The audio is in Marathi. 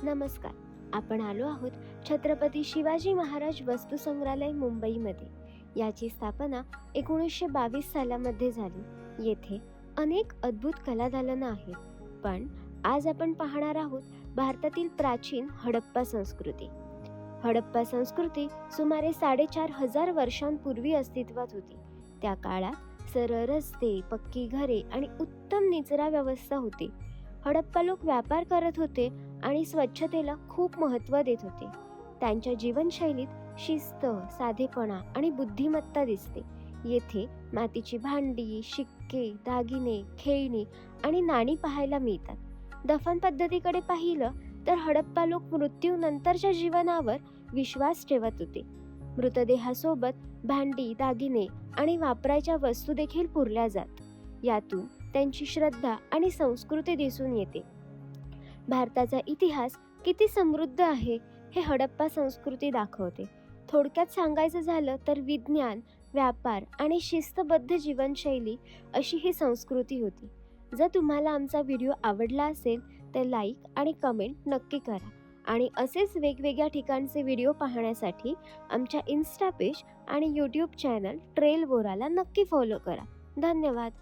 नमस्कार. आपण आलो आहोत छत्रपती शिवाजी महाराज वस्तू संग्रहालय मुंबईमध्ये. याची स्थापना 1922 सालामध्ये झाली. येथे अनेक अद्भुत कलादालनं आहेत. पण आज आपण पाहणार आहोत भारतातील प्राचीन हडप्पा संस्कृती. हडप्पा संस्कृती सुमारे 4,500 वर्षांपूर्वी अस्तित्वात होती. त्या काळात सरळ रस्ते, पक्की घरे आणि उत्तम निचरा व्यवस्था होती. हडप्पा लोक व्यापार करत होते आणि स्वच्छतेला खूप महत्त्व देत होते. त्यांच्या जीवनशैलीत शिस्त, साधेपणा आणि बुद्धिमत्ता दिसते. येथे मातीची भांडी, शिक्के, दागिने, खेळणी आणि नाणी पाहायला मिळतात. दफन पद्धतीकडे पाहिलं तर हडप्पा लोक मृत्यूनंतरच्या जीवनावर विश्वास ठेवत होते. मृतदेहासोबत भांडी, दागिने आणि वापरायच्या वस्तू देखील पुरल्या जात. यातून त्यांची श्रद्धा आणि संस्कृती दिसून येते. भारताचा इतिहास किती समृद्ध आहे हे हडप्पा संस्कृती दाखवते. थोडक्यात सांगायचं झालं तर विज्ञान, व्यापार आणि शिस्तबद्ध जीवनशैली अशी ही संस्कृती होती. जर तुम्हाला आमचा व्हिडिओ आवडला असेल तर लाईक आणि कमेंट नक्की करा. आणि असेच वेगवेगळ्या ठिकाणचे व्हिडिओ पाहण्यासाठी आमच्या इन्स्टा पेज आणि यूट्यूब चॅनल ट्रेल वोराला नक्की फॉलो करा. धन्यवाद.